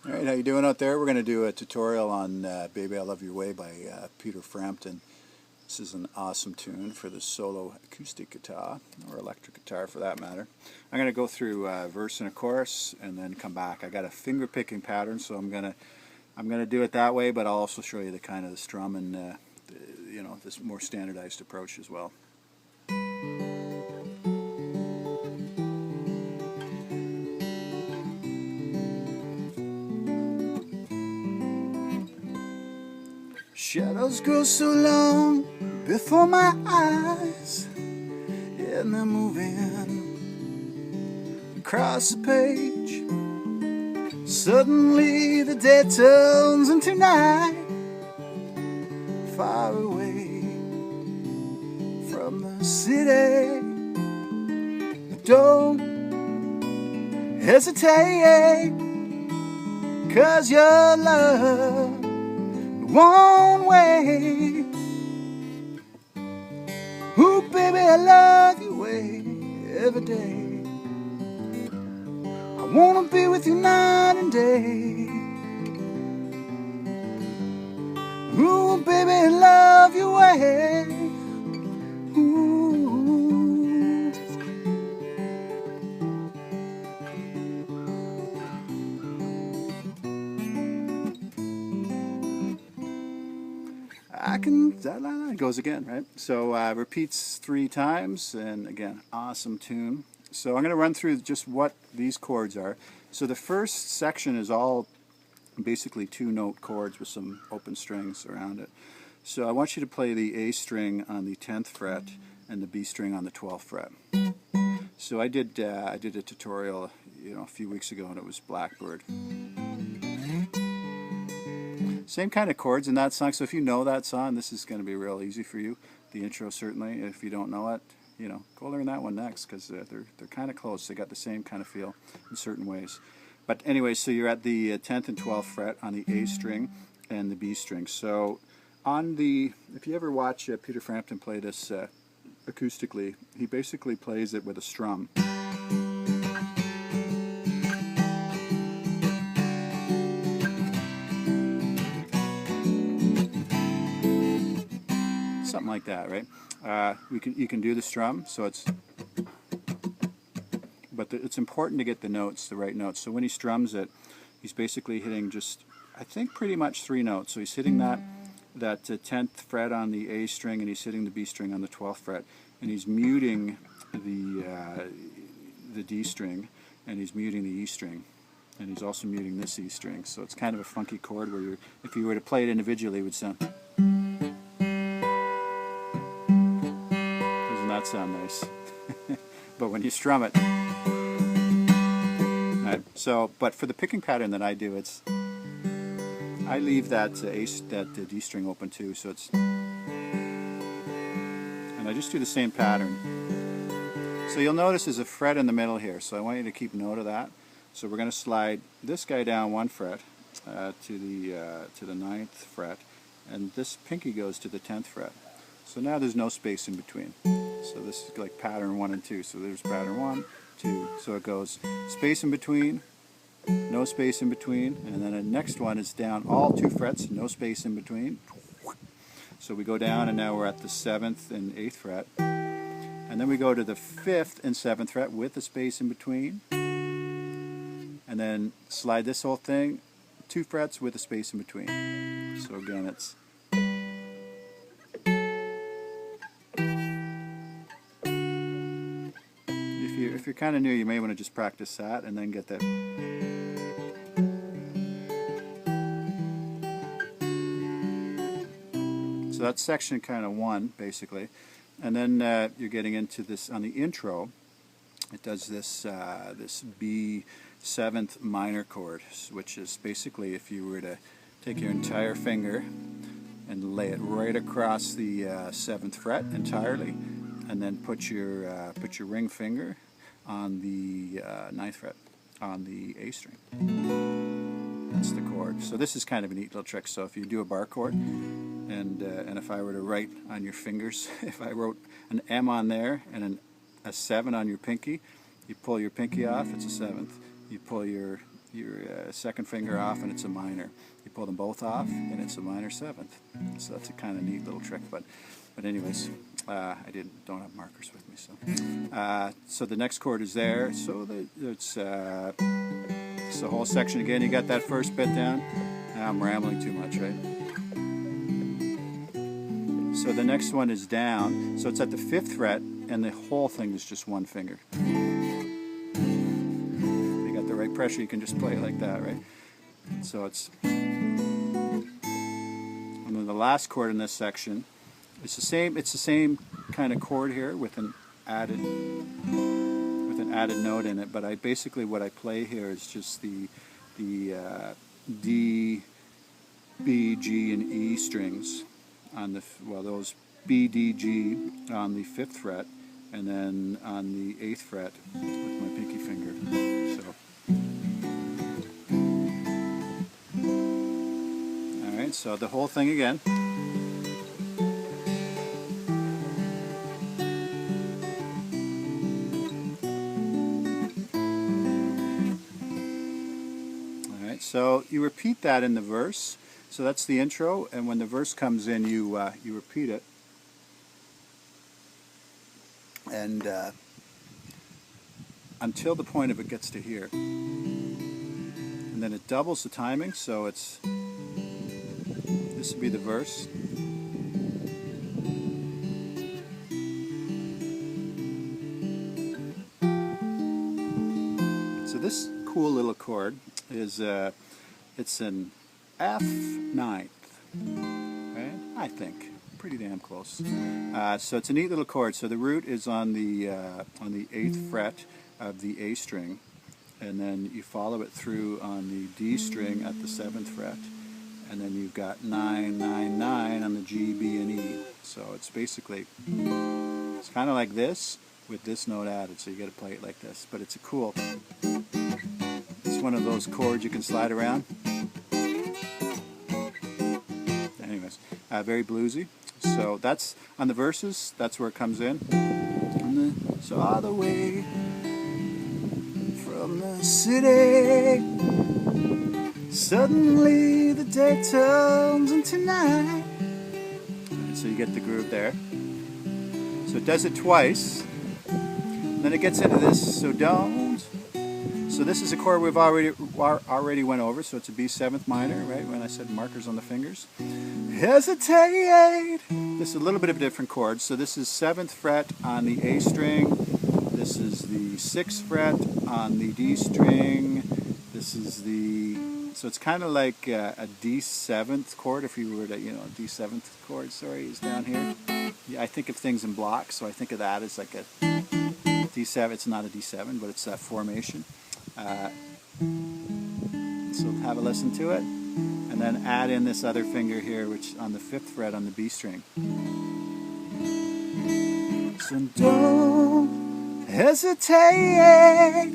Alright, how you doing out there? We're going to do a tutorial on Baby I Love Your Way by Peter Frampton. This is an awesome tune for the solo acoustic guitar, or electric guitar for that matter. I'm going to go through a verse and a chorus and then come back. I got a finger picking pattern, so I'm going to do it that way, but I'll also show you the kind of the strum and this more standardized approach as well. Shadows grow so long before my eyes, and they're moving across the page. Suddenly the day turns into night, far away from the city. But don't hesitate, 'cause your love won't wait. Ooh, baby, I love you way every day. I wanna be with you night and day. Ooh, baby, I love you way. Ooh. It goes again, right? So repeats 3 times, and again, awesome tune. So I'm going to run through just what these chords are. So the first section is all basically 2-note chords with some open strings around it. So I want you to play the A string on the 10th fret and the B string on the 12th fret. So I did a tutorial, a few weeks ago, and it was Blackbird. Same kind of chords in that song, so if you know that song, this is going to be real easy for you. The intro, certainly. If you don't know it, go learn that one next, because they're kind of close. They got the same kind of feel in certain ways. But anyway, so you're at the 10th and 12th fret on the A string and the B string. So if you ever watch Peter Frampton play this acoustically, he basically plays it with a strum. Something like that, right? You can do the strum, so it's important to get the right notes. So when he strums it, he's basically hitting just, I think, pretty much 3 notes. So he's hitting that 10th fret on the A string, and he's hitting the B string on the 12th fret, and he's muting the D string, and he's muting the E string, and he's also muting this E string. So it's kind of a funky chord where if you were to play it individually, it would sound. That sound nice. But when you strum it, right, but for the picking pattern that I do, I leave that D string open too, so and I just do the same pattern. So you'll notice there's a fret in the middle here, so I want you to keep note of that. So we're going to slide this guy down 1 fret to the 9th fret, and this pinky goes to the 10th fret. So now there's no space in between. So this is like pattern 1 and 2. So there's pattern 1, 2. So it goes space in between, no space in between, and then the next one is down all 2 frets, no space in between. So we go down, and now we're at the 7th and 8th fret. And then we go to the 5th and 7th fret with a space in between. And then slide this whole thing 2 frets with a space in between. So again, it's if you're kind of new, you may want to just practice that and then get that. So that's section kind of 1, basically. And then you're getting into this on the intro. It does this B 7th minor chord, which is basically if you were to take your entire finger and lay it right across the 7th fret entirely, and then put your ring finger on the 9th fret on the A string. That's the chord. So this is kind of a neat little trick. So if you do a bar chord, and if I were to write on your fingers, if I wrote an M on there and a 7 on your pinky, you pull your pinky off, it's a 7th. You pull your second finger off and it's a minor. You pull them both off and it's a minor seventh. So that's a kind of neat little trick. But anyways, I don't have markers with me. So the next chord is there. So it's the whole section again. You got that first bit down. I'm rambling too much, right? So the next one is down. So it's at the 5th fret, and the whole thing is just one finger. If you got the right pressure, you can just play it like that, right? So it's, and then the last chord in this section, it's the same kind of chord here with an added note in it. But what I play here is just the D, B, G, and E strings on those B, D, G on the 5th fret, and then on the 8th fret with my pinky finger. So, all right. So the whole thing again. All right. So you repeat that in the verse. So that's the intro, and when the verse comes in, you repeat it, and until the point of it gets to here, and then it doubles the timing. So this would be the verse, so this cool little chord is it's an F9th, right? I think pretty damn close. So it's a neat little chord. So the root is on the 8th fret of the A string, and then you follow it through on the D string at the 7th fret, and then you've got 9, 9, 9 on the G, B, and E. So it's basically it's kind of like this with this note added. So you got to play it like this. But it's it's one of those chords you can slide around. Very bluesy. So that's on the verses. That's where it comes in. So all the way from the city, suddenly the day turns into night. So you get the groove there. So it does it twice. And then it gets into this. So don't. So this is a chord we've already went over. So it's a B7th minor, right? When I said markers on the fingers. Hesitate. This is a little bit of a different chord. So this is 7th fret on the A string. This is the 6th fret on the D string. This is so it's kind of like a D7th chord. If you were to, a D7th chord, is down here. Yeah, I think of things in blocks, so I think of that as like a D7. It's not a D7, but it's that formation. So have a listen to it. And then add in this other finger here, which on the 5th fret on the B string. So don't hesitate.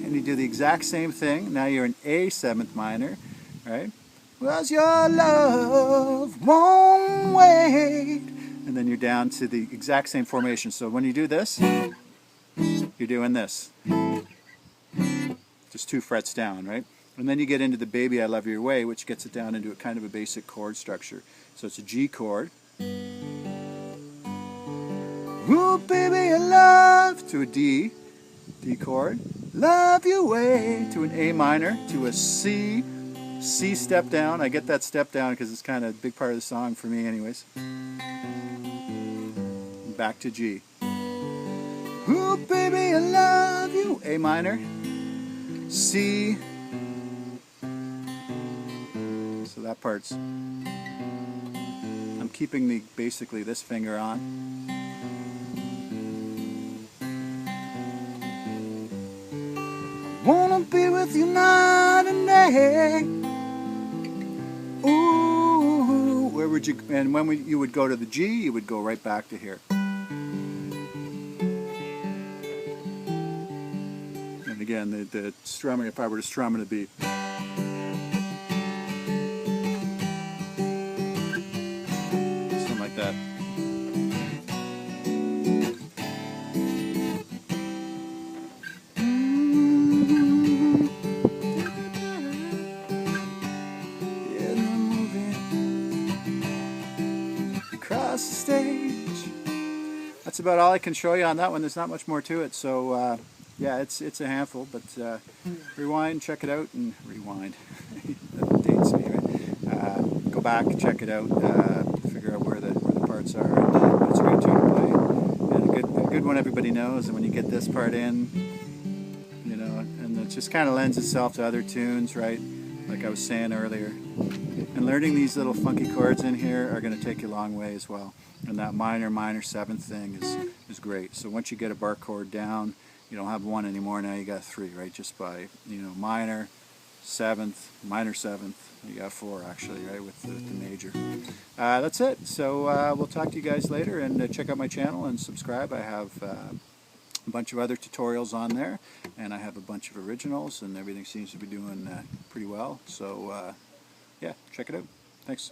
And you do the exact same thing. Now you're in A 7th minor, right? Was your love won't wait. And then you're down to the exact same formation. So when you do this, you're doing this. Just 2 frets down, right? And then you get into the Baby I Love Your Way, which gets it down into a kind of a basic chord structure. So it's a G chord. Ooh, baby, I love, to a D chord. Love your way, to an A minor, to a C step down. I get that step down because it's kind of a big part of the song for me anyways. Back to G. Ooh, baby, I love you, A minor, C. So that part's, I'm keeping basically this finger on. Wanna be with you night and day. Ooh, where would you, and when you would go to the G, you would go right back to here. And again, the strumming, if I were to strum it, it'd be. That. across the stage. That's about all I can show you on that one. There's not much more to it, so yeah, it's a handful, but rewind, check it out, and rewind. That dates me, right? Go back, check it out, figure out where the parts are, and it's a great tune to play. And a good one everybody knows, and when you get this part in, you know, and it just kind of lends itself to other tunes, right? Like I was saying earlier. And learning these little funky chords in here are going to take you a long way as well. And that minor seventh thing is great. So once you get a bar chord down, you don't have one anymore. Now you got three, right? Just by, you know, minor, seventh, minor seventh. You got four actually, right, with the major. That's it. So we'll talk to you guys later, and check out my channel and subscribe. I have a bunch of other tutorials on there, and I have a bunch of originals, and everything seems to be doing pretty well. So yeah, check it out. Thanks.